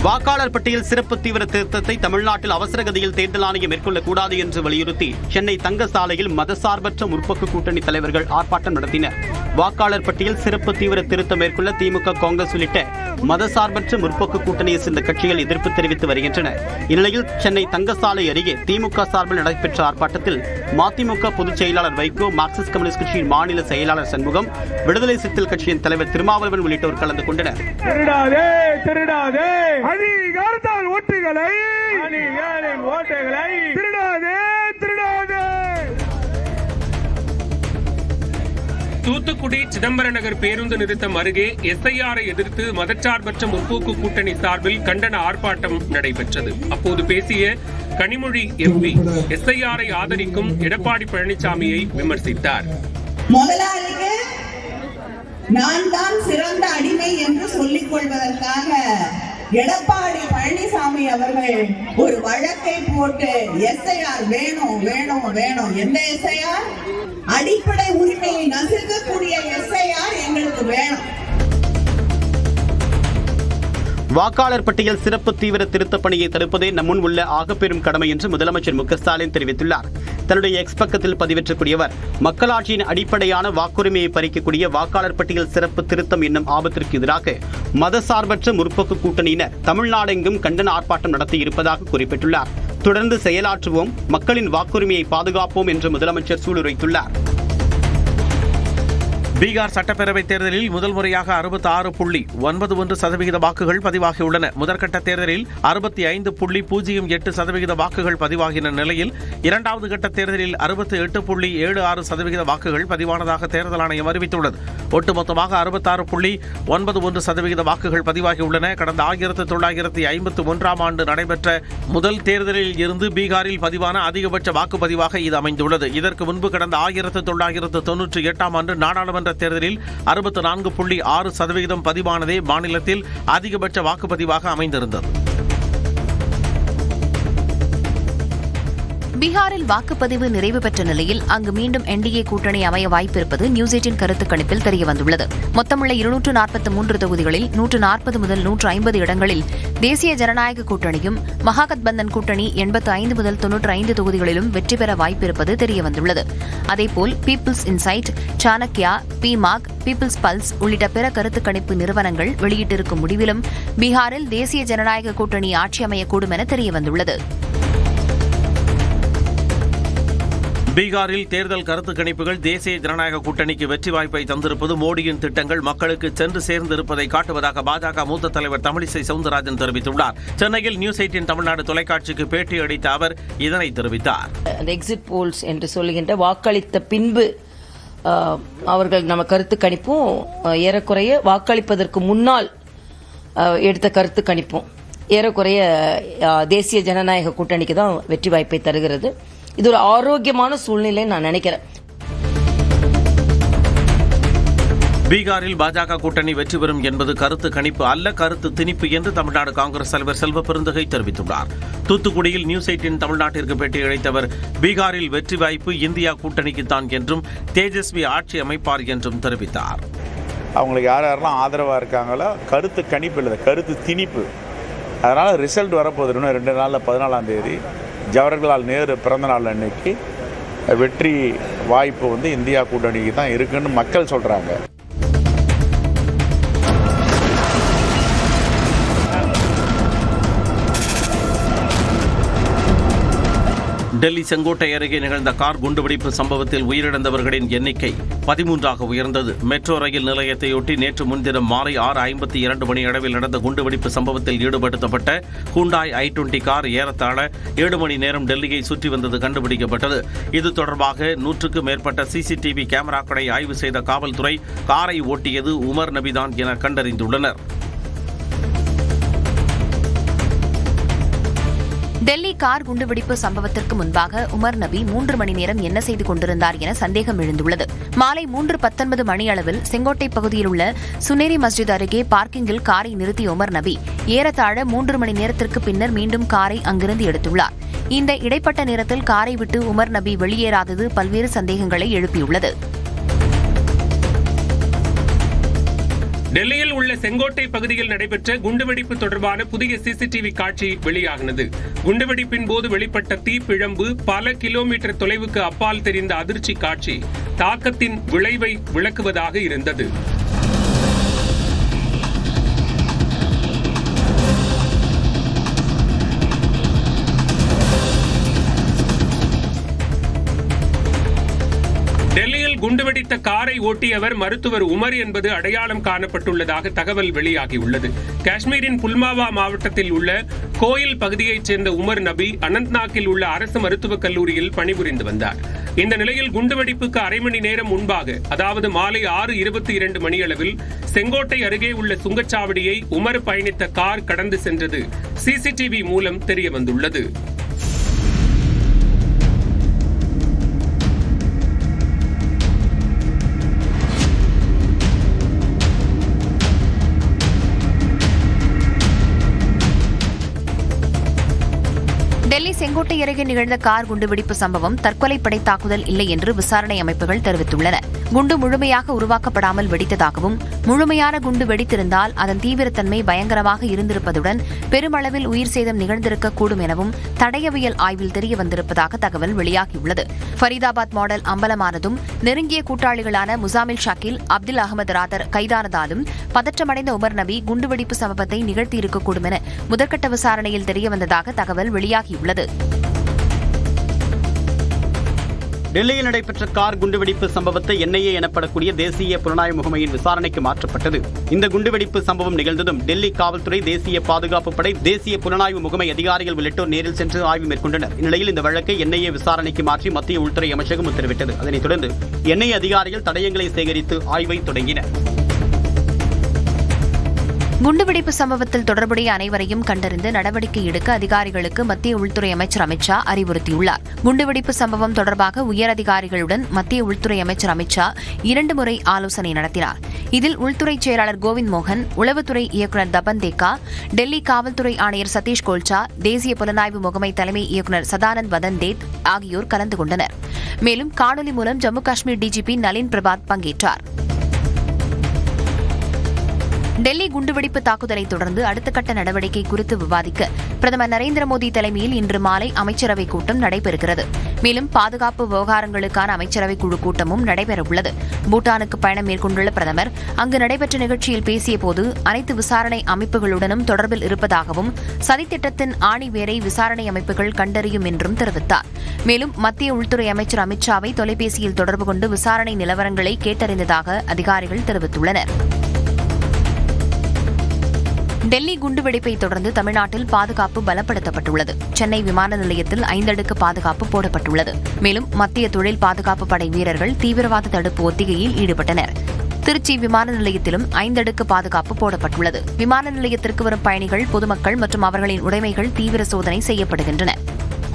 வாக்காளர் பட்டியல் சிறப்பு தீவிர திருத்தத்தை தமிழ்நாட்டில் அவசரகதியில் தேர்தல் ஆணையம் மேற்கொள்ளக்கூடாது என்று வலியுறுத்தி சென்னை தங்கசாலையில் மதசார்பற்ற முற்போக்கு கூட்டணி தலைவர்கள் ஆர்ப்பாட்டம் நடத்தினர். வாக்காளர் பட்டியல் சிறப்பு தீவிர திருத்தம் மேற்கொள்ள திமுக, காங்கிரஸ் உள்ளிட்ட மதசார்பற்ற முற்போக்கு கூட்டணியை சேர்ந்த கட்சிகள் எதிர்ப்பு தெரிவித்து வருகின்றன. இந்நிலையில் சென்னை தங்கசாலை அருகே திமுக சார்பில் நடைபெற்ற ஆர்ப்பாட்டத்தில் மதிமுக பொதுச் செயலாளர் வைகோ, மார்க்சிஸ்ட் கம்யூனிஸ்ட் கட்சியின் மாநில செயலாளர் சண்முகம், விடுதலை சிறுத்தைகள் கட்சியின் தலைவர் திருமாவளவன் உள்ளிட்டோர் கலந்து கொண்டனர். அதிகாரத்தால் ஓட்டுகளை திருடாதே திருடாதே. தூத்துக்குடி சிதம்பர நகர் பேருந்து நிறுத்தம் அருகே எஸ்ஐஆரை எதிர்த்து மதச்சார்பற்ற முற்போக்கு கூட்டணி சார்பில் கண்டன ஆர்ப்பாட்டம் நடைபெற்றது. அப்போது பேசிய கனிமொழி எம்பி எஸ்ஐஆரை ஆதரிக்கும் எடப்பாடி பழனிசாமியை விமர்சித்தார். முதலாளிக்கு நான் தான் சிறந்த அடிமை என்று சொல்லிக் கொள்வதற்காக எடப்பாடி பழனிசாமி அவர்கள் ஒரு வழக்கை போட்டு எஸ்ஐஆர் வேணும் வேணும் வேணும். எந்த எஸ்ஐஆர்? அடிப்படை உரிமையை நசுக்கக்கூடிய எஸ்ஐஆர் எங்களுக்கு வேணும். வாக்காளர் பட்டியல் சிறப்பு தீவிர திருத்தப் பணியை தடுப்பதே நம் முன் உள்ள ஆகப்பெரும் கடமை என்று முதலமைச்சர் மு க ஸ்டாலின் தெரிவித்துள்ளார். தன்னுடைய எக்ஸ் பக்கத்தில் பதிவேற்றக்கூடியவர், மக்களாட்சியின் அடிப்படையான வாக்குரிமையை பறிக்கக்கூடிய வாக்காளர் பட்டியல் சிறப்பு திருத்தம் என்னும் ஆபத்திற்கு எதிராக மதசார்பற்ற முற்போக்கு கூட்டணியினர் தமிழ்நாடெங்கும் கண்டன ஆர்ப்பாட்டம் நடத்தி இருப்பதாக குறிப்பிட்டுள்ளார். தொடர்ந்து செயலாற்றுவோம், மக்களின் வாக்குரிமையை பாதுகாப்போம் என்று முதலமைச்சர் சூளுரைத்துள்ளார். பீகார் சட்டப்பேரவைத் தேர்தலில் முதல் முறையாக 66.91% வாக்குகள் பதிவாகியுள்ளன. முதற்கட்ட தேர்தலில் 65.08% வாக்குகள் பதிவாகின நிலையில் இரண்டாவது கட்ட தேர்தலில் 68.76% வாக்குகள் பதிவானதாக தேர்தல் ஆணையம் அறிவித்துள்ளது. ஒட்டுமொத்தமாக 66.91% வாக்குகள் பதிவாகியுள்ளன. கடந்த 1951ஆம் ஆண்டு நடைபெற்ற முதல் தேர்தலில் இருந்து பீகாரில் பதிவான அதிகபட்ச வாக்குப்பதிவாக இது அமைந்துள்ளது. இதற்கு முன்பு கடந்த 1998ஆம் ஆண்டு நாடாளுமன்ற தேர்தலில் 64.6% பதிவானதே மாநிலத்தில் அதிகபட்ச வாக்குப்பதிவாக அமைந்திருந்தது. பீகாரில் வாக்குப்பதிவு நிறைவு பெற்ற நிலையில் அங்கு மீண்டும் என்டிஏ கூட்டணி அமைய வாய்ப்பிருப்பது நியூஸ் 18 கருத்து கணிப்பில் தெரியவந்துள்ளது. மொத்தமுள்ள 243 தொகுதிகளில் 140 முதல் 150 இடங்களில் தேசிய ஜனநாயக கூட்டணியும், மகாகத்பந்தன் கூட்டணி 85 முதல் 95 தொகுதிகளிலும் வெற்றி பெற வாய்ப்பிருப்பது தெரியவந்துள்ளது. அதேபோல் People's Insight, Chanakya, PMARQ, People's Pulse உள்ளிட்ட பிற கருத்து கணிப்பு நிறுவனங்கள் வெளியிட்டிருக்கும் முடிவிலும் பீகாரில் தேசிய ஜனநாயக கூட்டணி ஆட்சி அமையக்கூடும் என தெரியவந்துள்ளது. பீகாரில் தேர்தல் கருத்து கணிப்புகள் தேசிய ஜனநாயக கூட்டணிக்கு வெற்றி வாய்ப்பை தந்திருப்பது மோடியின் திட்டங்கள் மக்களுக்கு சென்று சேர்ந்திருப்பதை காட்டுவதாக பாஜக மூத்த தலைவர் தமிழிசை சவுந்தரராஜன் தெரிவித்துள்ளார். சென்னையில் நியூஸ் 18 தமிழ்நாடு தொலைக்காட்சிக்கு பேட்டி அளித்த அவர் இதனை தெரிவித்தார். எக்ஸிட் போல்ஸ் என்று சொல்லுகின்ற வாக்களித்த பின்பு அவர்கள் நம்ம கருத்து கணிப்பும் ஏறக்குறைய வாக்களிப்பதற்கு முன்னால் எடுத்த கருத்து கணிப்பும் ஏறக்குறைய தேசிய ஜனநாயக கூட்டணிக்கு தான் வெற்றி வாய்ப்பை தருகிறது. இது ஒரு ஆரோக்கியமான சூழ்நிலை நான் நினைக்கிறேன். பீகாரில் பாஜக கூட்டணி வெற்றி பெறும் என்பது கருத்து கணிப்பு அல்ல, கருத்து திணிப்பு என்று தமிழ்நாடு காங்கிரஸ் தலைவர் செல்வ பெருந்தகை தெரிவித்துள்ளார். தூத்துக்குடியில் நியூஸ் 18 தமிழ்நாட்டிற்கு பேட்டி அளித்தவர், பீகாரில் வெற்றி வாய்ப்பு இந்தியா கூட்டணிக்குத்தான் என்றும் தேஜஸ்வி ஆட்சி அமைப்பார் என்றும் தெரிவித்தார். அவங்களுக்கு யாரெல்லாம் ஆதரவாக இருக்காங்களோ கருத்து கணிப்பு இல்லை, கருத்து திணிப்பு. அதனால் ரிசல்ட் வரப்போகுது. இன்னும் 2 நாளில் 14ஆம் தேதி ஜவஹர்லால் நேரு பிறந்த நாள் அன்னைக்கு வெற்றி வாய்ப்பு இந்தியா கூட்டணிக்கு தான் இருக்குன்னு மக்கள் சொல்கிறாங்க. டெல்லி செங்கோட்டை அருகே நிகழ்ந்த கார் குண்டுவெடிப்பு சம்பவத்தில் உயிரிழந்தவர்களின் எண்ணிக்கை 13ஆக உயர்ந்தது. மெட்ரோ ரயில் நிலையத்தையொட்டி நேற்று முன்தினம் மாலை 6:52 மணி அளவில் நடந்த குண்டுவெடிப்பு சம்பவத்தில் ஈடுபடுத்தப்பட்ட ஹூண்டாய் i20 கார் ஏறத்தாழ 7 மணி நேரம் டெல்லியை சுற்றி வந்தது கண்டுபிடிக்கப்பட்டது. இது தொடர்பாக 100க்கும் மேற்பட்ட சிசிடிவி கேமராக்களை ஆய்வு செய்த காவல்துறை காரை ஓட்டியது உமர் நபிதான் என கண்டறிந்துள்ளனர். டெல்லி கார் குண்டுவெடிப்பு சம்பவத்திற்கு முன்பாக உமர் நபி 3 மணி நேரம் என்ன செய்து கொண்டிருந்தார் என சந்தேகம் எழுந்துள்ளது. மாலை 3:19 மணியளவில் செங்கோட்டை பகுதியில் உள்ள சுனேரி மஸ்ஜித் அருகே பார்க்கிங்கில் காரை நிறுத்திய உமர் நபி ஏறத்தாழ 3 மணி நேரத்திற்கு பின்னர் மீண்டும் காரை அங்கிருந்து எடுத்துள்ளார். இந்த இடைப்பட்ட நேரத்தில் காரை விட்டு உமர் நபி வெளியேறாதது பல்வேறு சந்தேகங்களை எழுப்பியுள்ளது. டெல்லியில் உள்ள செங்கோட்டை பகுதியில் நடைபெற்ற குண்டுவெடிப்பு தொடர்பான புதிய சிசிடிவி காட்சி வெளியாகினது. குண்டுவெடிப்பின் போது வெளிப்பட்ட தீப்பிழம்பு பல கிலோமீட்டர் தொலைவுக்கு அப்பால் தெரிந்த அதிர்ச்சி காட்சி தாக்கத்தின் விளைவை விளக்குவதாக இருந்தது. டெல்லியில் குண்டுவெடித்த காரை ஓட்டியவர் மருத்துவர் உமர் என்பது அடையாளம் காணப்பட்டுள்ளதாக தகவல் வெளியாகியுள்ளது. காஷ்மீரின் புல்வாமா மாவட்டத்தில் உள்ள கோயில் பகுதியைச் சேர்ந்த உமர் நபி அனந்த்நாக்கில் உள்ள அரசு மருத்துவக் கல்லூரியில் பணிபுரிந்து வந்தார். இந்த நிலையில் குண்டுவெடிப்புக்கு அரை மணி நேரம் முன்பாக, அதாவது மாலை 6:22 மணியளவில் செங்கோட்டை அருகே உள்ள சுங்கச்சாவடியை உமர் பயணித்த கார் கடந்து சென்றது சிசிடிவி மூலம் தெரியவந்துள்ளது. டெல்லி செங்கோட்டை அருகே நிகழ்ந்த கார் குண்டுவெடிப்பு சம்பவம் தற்கொலைப்படை தாக்குதல் இல்லை என்று விசாரணை அமைப்புகள் தெரிவித்துள்ளன. குண்டு முழுமையாக உருவாக்கப்படாமல் வெடித்ததாகவும், முழுமையான குண்டு வெடித்திருந்தால் அதன் தீவிரத்தன்மை பயங்கரமாக இருந்திருப்பதுடன் பெருமளவில் உயிர் சேதம் நிகழ்ந்திருக்கக்கூடும் எனவும் தடயவியல் ஆய்வில் தெரிய வந்திருப்பதாக தகவல் வெளியாகியுள்ளது. ஃபரீதாபாத் மாடல் அம்பலமானதும் நெருங்கிய கூட்டாளிகளான முசாமில் ஷாக்கில், அப்துல் அகமது ராதர் கைதானதாலும் பதற்றமடைந்த உமர் நபி குண்டுவெடிப்பு சம்பவத்தை நிகழ்த்தியிருக்கக்கூடும் என முதற்கட்ட விசாரணையில் தெரியவந்ததாக தகவல் வெளியாகியுள்ளது. டெல்லியில் நடைபெற்ற கார் குண்டுவெடிப்பு சம்பவத்தை NIA எனப்படக்கூடிய தேசிய புலனாய்வு முகமையின் விசாரணைக்கு மாற்றப்பட்டது. இந்த குண்டுவெடிப்பு சம்பவம் நிகழ்ந்ததும் டெல்லி காவல்துறை, தேசிய பாதுகாப்பு படை, தேசிய புலனாய்வு முகமை அதிகாரிகள் உள்ளிட்டோர் நேரில் சென்று ஆய்வு மேற்கொண்டனர். இந்நிலையில் இந்த வழக்கை NIA விசாரணைக்கு மாற்றி மத்திய உள்துறை அமைச்சகம் உத்தரவிட்டது. அதனைத் தொடர்ந்து NIA அதிகாரிகள் தடயங்களை சேகரித்து ஆய்வை தொடங்கினர். குண்டுவெடிப்பு சம்பவத்தில் தொடர்புடைய அனைவரையும் கண்டறிந்து நடவடிக்கை எடுக்க அதிகாரிகளுக்கு மத்திய உள்துறை அமைச்சர் அமித் ஷா அறிவுறுத்தியுள்ளார். குண்டுவெடிப்பு சம்பவம் தொடர்பாக உயரதிகாரிகளுடன் மத்திய உள்துறை அமைச்சர் அமித் ஷா 2 முறை ஆலோசனை நடத்தினார். இதில் உள்துறை செயலாளர் கோவிந்த் மோகன், உளவுத்துறை இயக்குநர் தபன் தேக்கா, டெல்லி காவல்துறை ஆணையர் சதீஷ் கோல்ச்சா, தேசிய புலனாய்வு முகமை தலைமை இயக்குநர் சதானந்த் வதன்தேத் ஆகியோர் கலந்து கொண்டனர். மேலும் காணொலி மூலம் ஜம்மு காஷ்மீர் டிஜிபி நளின் பிரபாத் பங்கேற்றார். டெல்லி குண்டுவெடிப்பு தாக்குதலை தொடர்ந்து அடுத்த கட்ட நடவடிக்கை குறித்து விவாதிக்க பிரதமர் நரேந்திர மோடி தலைமையில் இன்று மாலை அமைச்சரவைக் கூட்டம் நடைபெறுகிறது. மேலும் பாதுகாப்பு விவகாரங்களுக்கான அமைச்சரவைக் குழு கூட்டமும் நடைபெறவுள்ளது. பூட்டானுக்கு பயணம் மேற்கொண்டுள்ள பிரதமர் அங்கு நடைபெற்ற நிகழ்ச்சியில் பேசியபோது அனைத்து விசாரணை அமைப்புகளுடனும் தொடர்பில் இருப்பதாகவும், சதித்திட்டத்தின் ஆணிவேரை விசாரணை அமைப்புகள் கண்டறியும் என்றும் தெரிவித்தார். மேலும் மத்திய உள்துறை அமைச்சர் அமித் ஷாவை தொலைபேசியில் தொடர்பு கொண்டு விசாரணை நிலவரங்களை கேட்டறிந்ததாக அதிகாரிகள் தெரிவித்துள்ளனர். டெல்லி குண்டுவெடிப்பை தொடர்ந்து தமிழ்நாட்டில் பாதுகாப்பு பலப்படுத்தப்பட்டுள்ளது. சென்னை விமான நிலையத்தில் 5 அடுக்கு பாதுகாப்பு போடப்பட்டுள்ளது. மேலும் மத்திய தொழில் பாதுகாப்பு படை வீரர்கள் தீவிரவாத தடுப்பு ஒத்திகையில் ஈடுபட்டனர். திருச்சி விமான நிலையத்திலும் 5 அடுக்கு பாதுகாப்பு போடப்பட்டுள்ளது. விமான நிலையத்திற்கு வரும் பயணிகள், பொதுமக்கள் மற்றும் அவர்களின் உடைமைகள் தீவிர சோதனை செய்யப்படுகின்றன.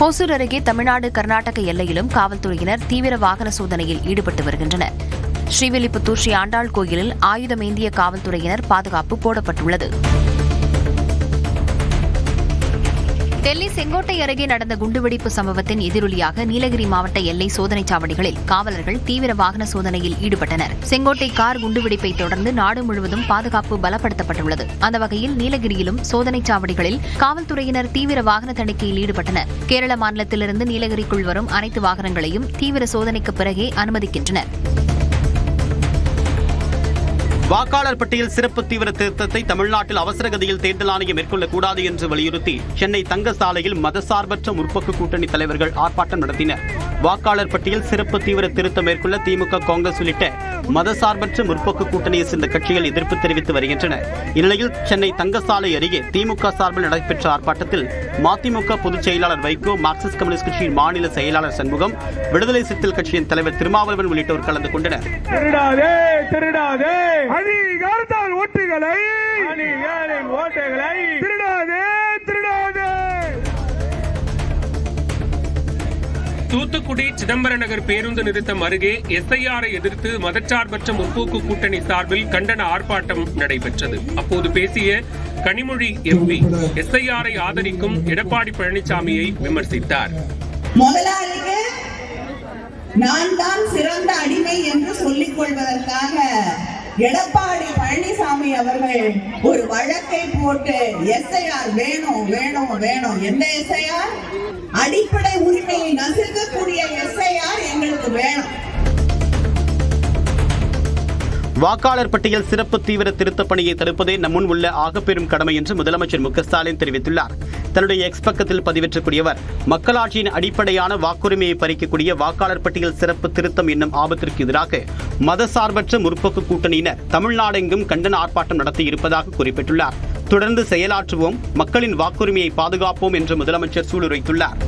ஹோசூர் அருகே தமிழ்நாடு கர்நாடக எல்லையிலும் காவல்துறையினர் தீவிர வாகன சோதனையில் ஈடுபட்டு வருகின்றனர். ஸ்ரீவில்லிபுத்தூர் ஸ்ரீ ஆண்டாள் கோயிலில் ஆயுதமேந்திய காவல்துறையினர் பாதுகாப்பு போடப்பட்டுள்ளது. டெல்லி செங்கோட்டை அருகே நடந்த குண்டுவெடிப்பு சம்பவத்தின் எதிரொலியாக நீலகிரி மாவட்ட எல்லை சோதனைச் சாவடிகளில் காவலர்கள் தீவிர வாகன சோதனையில் ஈடுபட்டனர். செங்கோட்டை கார் குண்டுவெடிப்பை தொடர்ந்து நாடு முழுவதும் பாதுகாப்பு பலப்படுத்தப்பட்டுள்ளது. அந்த வகையில் நீலகிரியிலும் சோதனைச் சாவடிகளில் காவல்துறையினர் தீவிர வாகன தணிக்கையில் ஈடுபட்டனர். கேரள மாநிலத்திலிருந்து நீலகிரிக்குள் வரும் அனைத்து வாகனங்களையும் தீவிர சோதனைக்கு பிறகே அனுமதிக்கின்றனர். வாக்காளர் பட்டியல் சிறப்பு தீவிர திருத்தத்தை தமிழ்நாட்டில் அவசரகதியில் தேர்தல் ஆணையம் மேற்கொள்ளக்கூடாது என்று வலியுறுத்தி சென்னை தங்கசாலையில் மதசார்பற்ற முற்போக்கு கூட்டணி தலைவர்கள் ஆர்ப்பாட்டம் நடத்தினர். வாக்காளர் பட்டியல் சிறப்பு தீவிர திருத்தம் மேற்கொள்ள திமுக, காங்கிரஸ் உள்ளிட்ட மதசார்பற்ற முற்போக்கு கூட்டணியை சேர்ந்த கட்சிகள் எதிர்ப்பு தெரிவித்து வருகின்றன. இந்நிலையில் சென்னை தங்கசாலை அருகே திமுக சார்பில் நடைபெற்ற ஆர்ப்பாட்டத்தில் மதிமுக பொதுச் செயலாளர் வைகோ, மார்க்சிஸ்ட் கம்யூனிஸ்ட் கட்சியின் மாநில செயலாளர் சண்முகம், விடுதலை சிறுத்தைகள் கட்சியின் தலைவர் திருமாவளவன் உள்ளிட்டோர் கலந்து கொண்டனர். அதிகாரத்தால் ஓட்டுகளை திருடாதே திருடாதே. தூத்துக்குடி சிதம்பர நகர் பேருந்து நிறுத்தம் அருகே SIR-ஐ எதிர்த்து மதச்சார்பற்ற முற்போக்கு கூட்டணி சார்பில் கண்டன ஆர்ப்பாட்டம் நடைபெற்றது. அப்போது பேசிய கனிமொழி MP SIR-ஐ ஆதரிக்கும் எடப்பாடி பழனிசாமியை விமர்சித்தார். முதலாளிக்கு நான் தான் சிறந்த அடிமை என்று சொல்லிக் கொள்வதற்காக எடப்பாடி பழனிசாமி அவர்கள் ஒரு வழக்கை போட்டு எஸ்ஐஆர் வேணும் வேணும் வேணும். எந்த எஸ்ஐஆர்? அடிப்படை உரிமையை நசுக்கக்கூடிய எஸ்ஐஆர் எங்களுக்கு வேணும். வாக்காளர் பட்டியல் சிறப்பு தீவிர திருத்தப் பணியை தடுப்பதே நம் முன் உள்ள ஆகப்பெரும் கடமை என்று முதலமைச்சர் மு க ஸ்டாலின் தெரிவித்துள்ளார். தன்னுடைய எக்ஸ் பக்கத்தில் பதிவேற்றக்கூடியவர், மக்களாட்சியின் அடிப்படையான வாக்குரிமையை பறிக்கக்கூடிய வாக்காளர் பட்டியல் சிறப்பு திருத்தம் என்னும் ஆபத்திற்கு எதிராக மதசார்பற்ற முற்போக்கு கூட்டணியினர் தமிழ்நாடெங்கும் கண்டன ஆர்ப்பாட்டம் நடத்தி இருப்பதாக குறிப்பிட்டுள்ளார். தொடர்ந்து செயலாற்றுவோம், மக்களின் வாக்குரிமையை பாதுகாப்போம் என்று முதலமைச்சர் சூளுரைத்துள்ளார்.